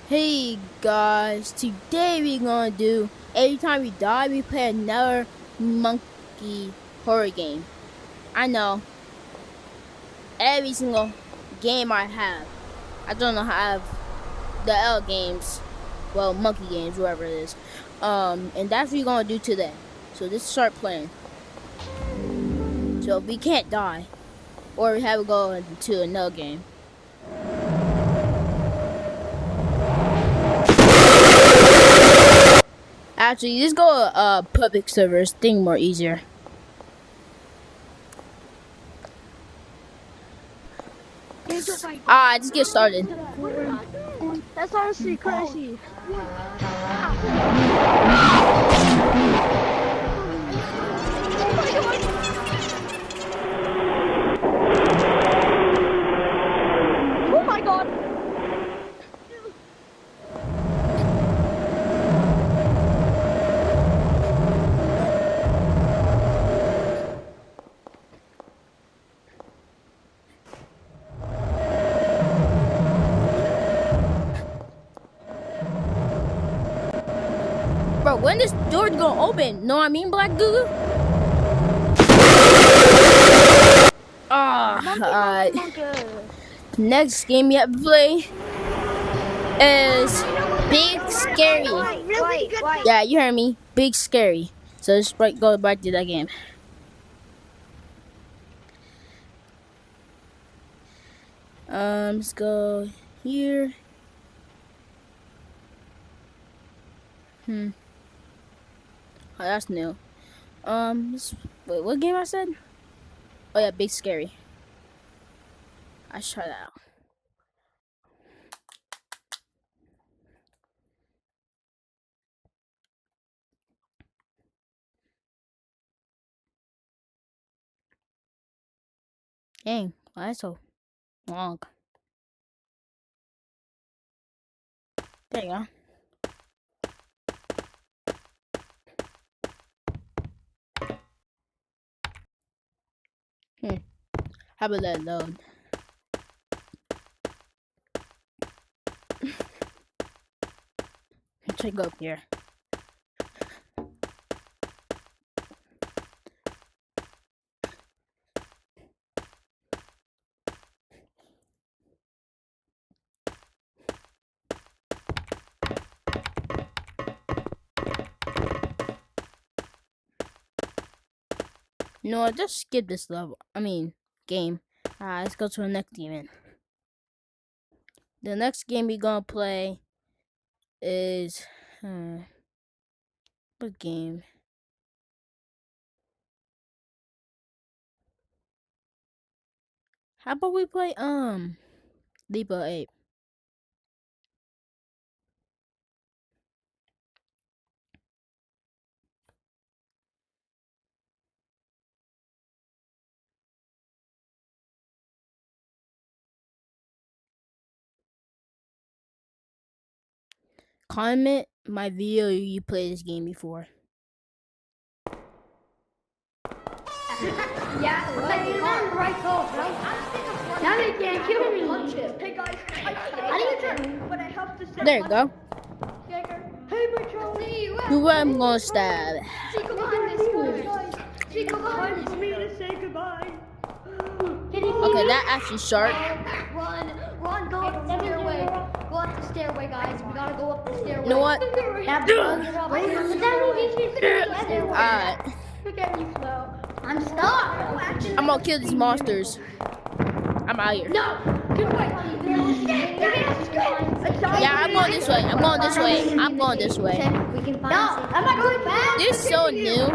Hey guys, today we gonna do every time we die we play another monkey horror game. I know every single game I don't know how I have the L games, well monkey games, whatever it is. And that's what we're gonna do today. So just start playing. So we can't die, or we have to go into another game. Actually, just go public servers. Thing more easier. Just get started. That's honestly crazy. Oh my god! Bro, when this door gonna open? Know what I mean, Black Goo? Alright. Next game we have to play is Big Scary. Yeah, you heard me. Big Scary. So let's go back to that game. Let's go here. Oh, that's new. Wait, what game I said? Oh yeah, Big Scary. I should try that out. Dang, why is it so long? There you go. How about that load? Let's go up here. No, just skip this level. Game. Let's go to the next game. The next game we gonna play is what game? How about we play Leap of Ape? Comment my video if you play this game before. Yeah, right call, right? Now they can't kill me. Hey guys, I need to, but I have to say. There you go. Hey, Mitchell. Who I'm gonna stab? Time for me to say goodbye. Okay, that actually sharp. Run, go up the stairway. Go up the stairway, guys. We gotta go up the stairway. You know what? Alright. Look at me slow. I'm stuck. I'm gonna kill these monsters. I'm out here. No! Get away! Yeah, I'm going this way. I'm going this way. I'm going this way. No, I'm not going back. This is so new.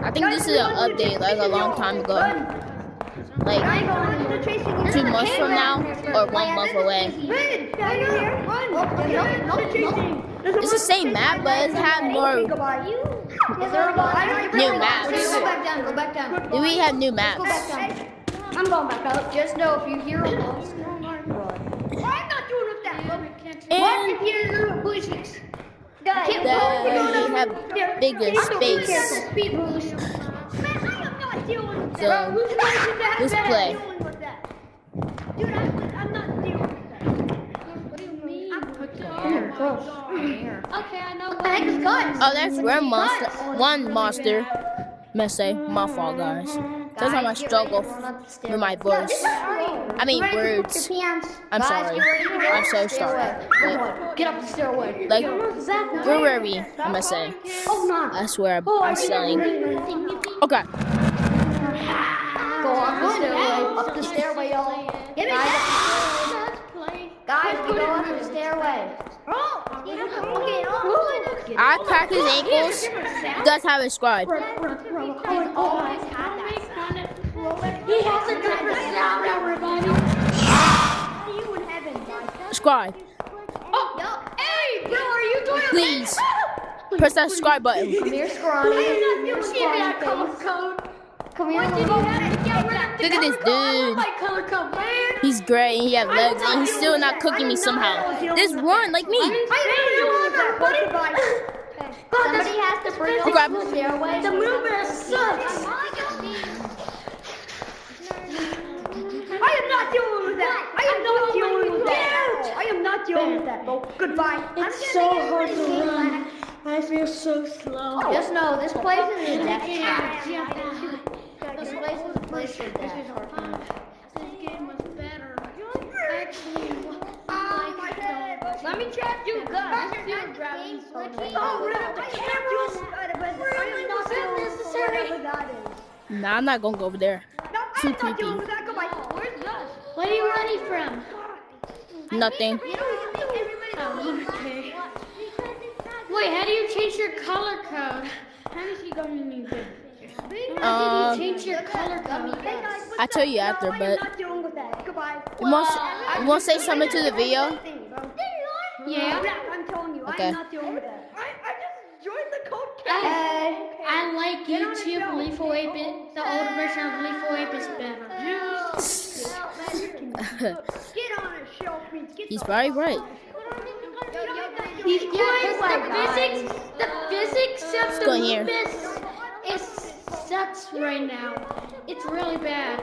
I think this is an update like a long time ago. Like 2 months from now or 1 month away. It's the same map, but it has more new maps. Go back down. Do we have new maps? I'm going back up. Just know if you hear a ghost, run. I'm not doing with that. What if you hear a bushes? Guys, we have bigger space. Speed boost. Man, I am not dealing with that. So, let's play. Dude, I'm not dealing with that. What do you mean? Gross. Okay, I know. What the heck is guns? Oh, that's one monster. Must say, my fault, guys. Sometimes I struggle with my voice. I mean, words. I'm sorry. I'm so sorry. But, Get up the stairway. like, where were we? I must say. I swear, I'm selling. Okay. Go up the stairway. Up the stairway, y'all. Guys, we go up the stairway. I cracked his ankles. Does have a scribe. He has a different sound, everybody. Scribe. Oh, hey, bro, are you doing Please. Press that subscribe button. Come here, Scrawny. Come here. Look at this dude. He's gray and he has legs and he's still not cooking me somehow. Just run like me. Somebody has to bring Okay. the stairway. The mover sucks. I am not dealing with that. I am not dealing with that. Oh, goodbye. It's so hard to run. I feel so slow. Just know this place is a death trap. This place is a place of death. This game was better. My head. Let me check you guys. Nah, I'm not gonna go over there. Too creepy. Where are you running from? Nothing. Oh, okay. Wait, how do you change your color code? How is he going to need it? How did you change your color code? I'll tell you after, but you want to say something to the video? Yeah. Okay. I like YouTube. Lethal Ape. The older version of Lethal Ape is better. He's probably right. The physics of go the here. movie sucks right now. It's really bad.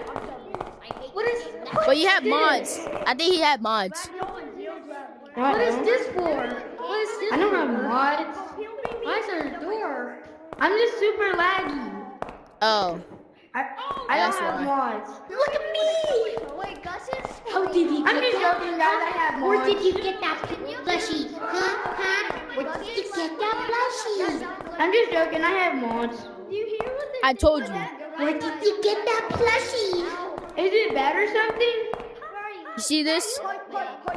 What is? But you have mods. I think he had mods. What is this for? What is this? I don't have mods. Why is there a door? I'm just super laggy. Oh. I That's don't have why. mods. Look at me! Wait, Gus is. How did he I'm get just that? joking, guys. I have Where more. did you get that plushie? Huh? Where did you get that plushie? I'm just joking. I have mods. I told you. Where did you get that plushie? Is it bad or something? You see this?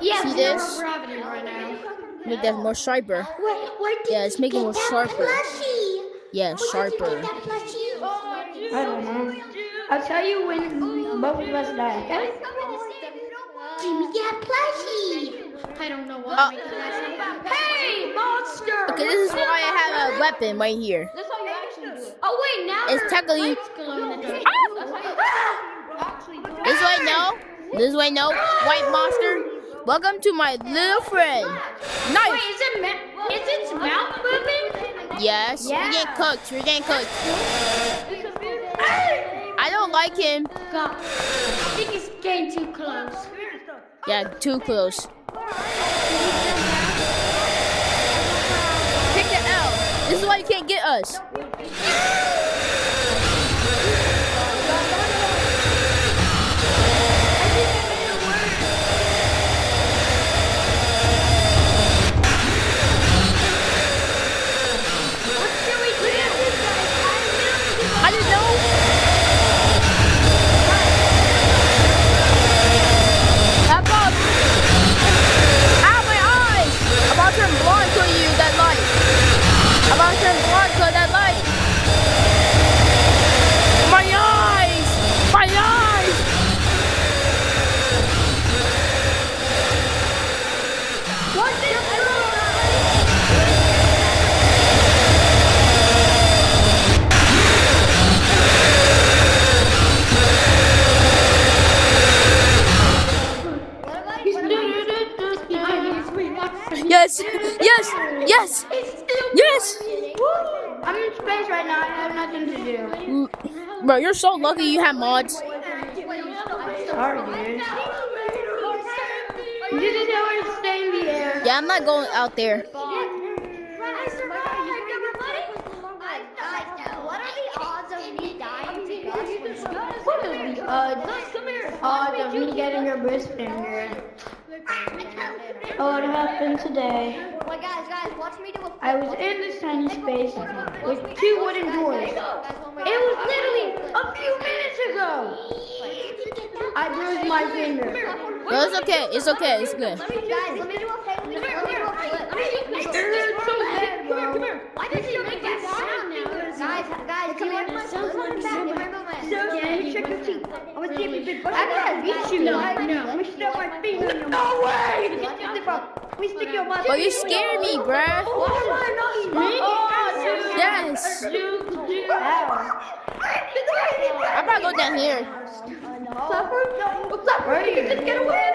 Yeah, See zero this? gravity right now. Make that more sharper. Where did Yeah, it's making it more sharper. plushie? Yeah, sharper. Where did you get that plushie? I don't know. I'll tell you when both of us die, okay? Give me that plushie. I don't know what Oh. makes plushie. Hey, monster! Okay, this is why I have a weapon right here. That's how you actually do it. Oh wait, now It's there's technically. lights glow in the dark. This way, no. White monster. Welcome to my little friend. Wait, Knife. is its mouth moving? Yes. We're getting cooked. We're getting cooked. I don't like him. God, I think it's getting too close. Yeah, too close. Take the L. This is why you can't get us. I didn't know. Back up. Ow, my eyes. I'm about to turn blind to you, that light. I'm about to turn blind to that light. My eyes. My eyes. What's this? Yes. Yes. Yes. Yes. I'm in space right now. I have nothing to do. Bro, you're so lucky you have mods. Sorry, dude. You just know where to stay in the air. Yeah, I'm not going out there. I survived. What are the odds of me dying to Gus? Of me getting your wrist finger. Oh, it happened today. Wait, guys, watch me do a flip. I was in this tiny space with 2 wooden doors. It was literally a few minutes ago. I bruised my finger. No, it's okay. It's okay. It's good. Guys, let me do a flip. Come here. Why did you make that sound now? Guys, do you like my flip? Can you check your teeth? I'm gonna see if you've been I'm gonna beat you. No. I'm gonna stick my finger in your mouth. No way! Let me stick your mouth. But you scared me, bruh. Yes. I'm about to go down here. What's up, bro? You can just get away.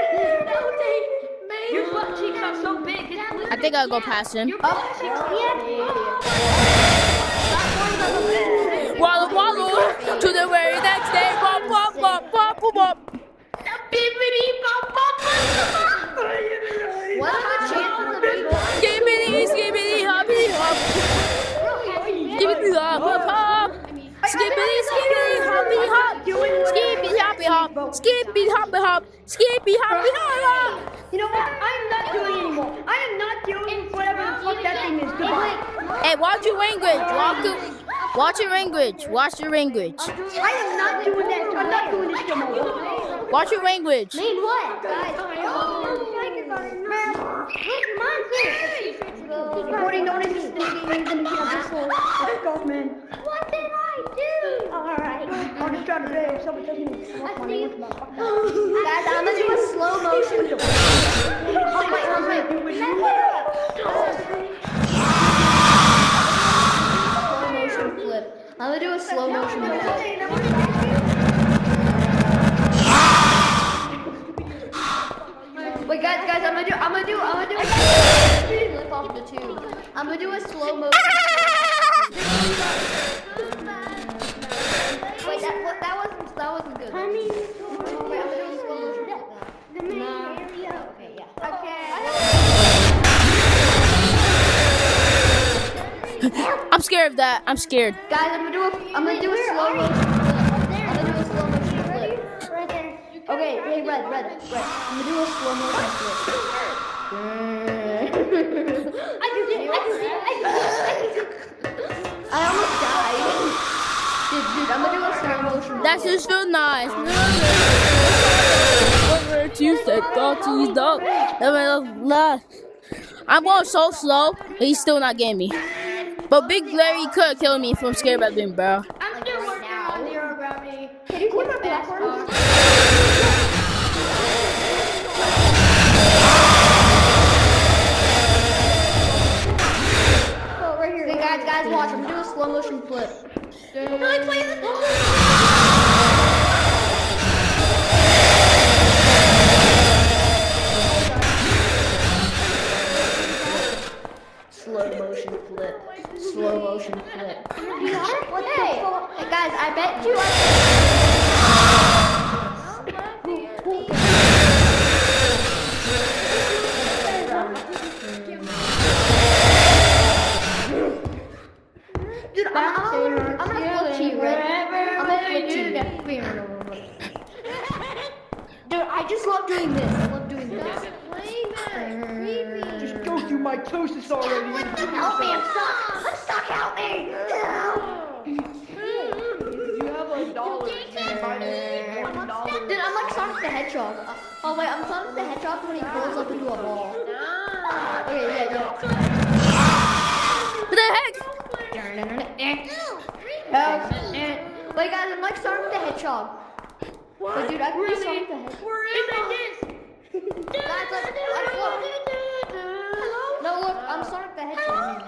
Your butt cheeks are so big. I think I'll go past him. Waddle, waddle. To the very next day. Bop, bop, bop, bop, bop, bop. What are the chances of me? Skibbity, skibbity, hoppity, hop. Skibbity, hop, hop, hop. Skibbity, skibbity, hoppity, hop. Skibbity, hoppy, hop. Skibbity, hoppy, hop. Skibbity, hoppy, hop. You know what? I'm not doing anymore. I am not doing whatever the fuck that thing is. Goodbye. Hey, watch your language. Watch your language. Watch your language. I am not doing that. I'm not doing this no more. Watch your language. Mean what? Guys, Recording notices thinking than the asshole. Let's go, man. what did I do? Alright. I'm just trying to say if someone doesn't Guys, I'm gonna do a slow motion. I'm gonna do a slow motion flip. Wait, guys, I'm gonna do a flip off the tube. I'm gonna do a slow motion. Wait, that wasn't good. Wait, I'm gonna do a slow motion flip. Okay, yeah. I'm scared of that. I'm scared. Guys, I'm gonna do a slow motion flip. Right there. Okay, hey, red. I'm gonna do a slow motion flip. I did it. I almost died. Dude, I'm gonna do a slow motion. That just feel nice. I'm going so slow, but he's still not getting me. But Big Larry could kill me if I'm scared about him, bro. I'm still working on zero gravity. Can you keep my platform? Right here. Okay, guys, watch. I'm gonna do a slow motion flip. Slow motion flip. Hey, guys, I bet you. Dude, I'm gonna flip to you, right? I'm gonna flip to you. Dude, I just love doing this. I love doing this. Just go through mitosis already. Help me, I'm stuck, help me! You have $1. Dude, I'm like Sonic the Hedgehog. Oh wait, I'm Sonic the Hedgehog when he pulls up into a ball. Okay, yeah. What the heck? Wait guys, I'm like Sonic the Hedgehog. Wait, dude, I can be Sonic the Hedgehog. Guys, look. No, look, I'm Sonic the Hedgehog.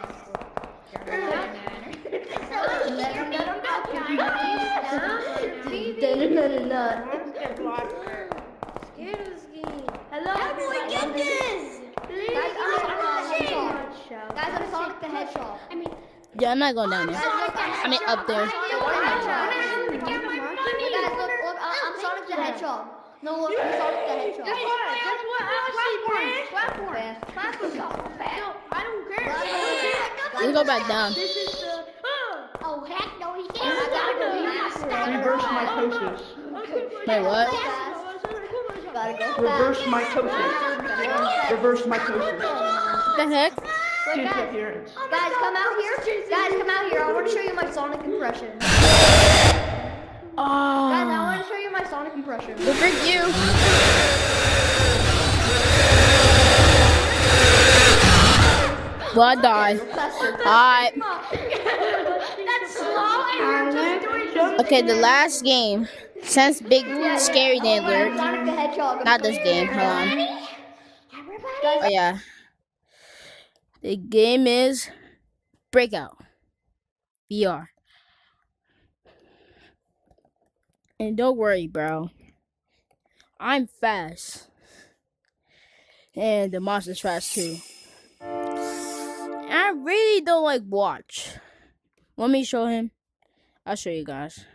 Hello? How do I get this? Guys, I'm Sonic the Hedgehog. Yeah, I'm not going down there. Guys, look, I mean, up there. Guys, look, I'm Sonic the Hedgehog. No, look, I'm Sonic the Hedgehog. Guess what? Platform. I don't care. You go back down. This is the. Oh, heck no, he can't. I Reverse mitosis. Wait, what? Gotta go Reverse fast. mitosis. Reverse mitosis. What the heck? Wait, guys, Disappearance. come out here. Guys, come out here. I want to show you my Sonic impression. Guys, I Oh, want to show you my Sonic impression. good for you. Well, I died. Alright. That's slow and you're just doing Okay, the last game. Since Big Scary Dangler. Sonic the Hedgehog. Not this game. Hold on. Oh, yeah. The game is Breakout VR. And don't worry, bro. I'm fast. And the monster's fast too. I really don't like watch. Want me to show him? I'll show you guys.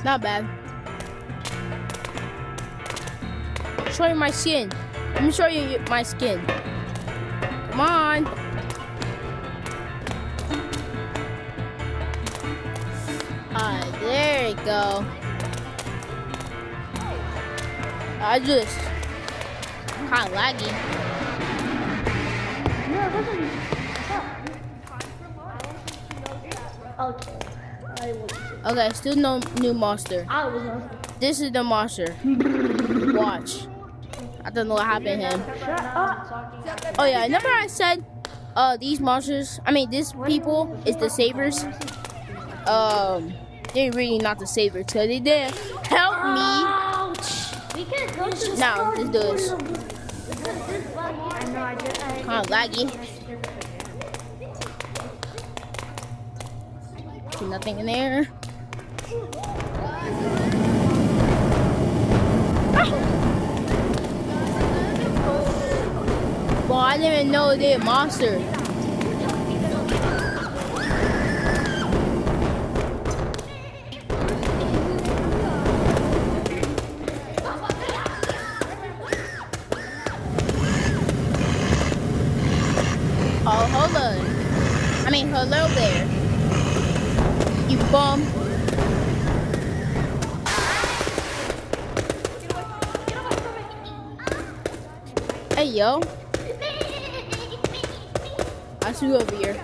Not bad. Show you my skin. Let me show you my skin. Come on. There you go. I just kind of laggy. Okay, still no new monster. This is the monster. Watch. I don't know what happened to him. Oh yeah, remember I said these monsters, these people is the savers. They're really not the savers because they didn't help me. Now, let's do this. Kind of laggy. See nothing in there. Well, I didn't even know they're a monster. Oh, hold on. Hello there. You bum. Hey, yo. I see you over here.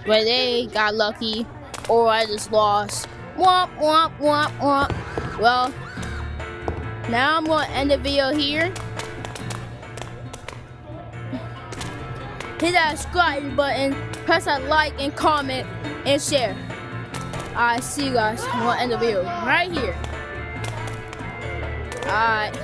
Where they got lucky, or I just lost. Womp, womp, womp, womp. Well, now I'm going to end the video here. Hit that subscribe button, press that like and comment and share. Alright, see you guys. I'm going to end the video right here. Alright.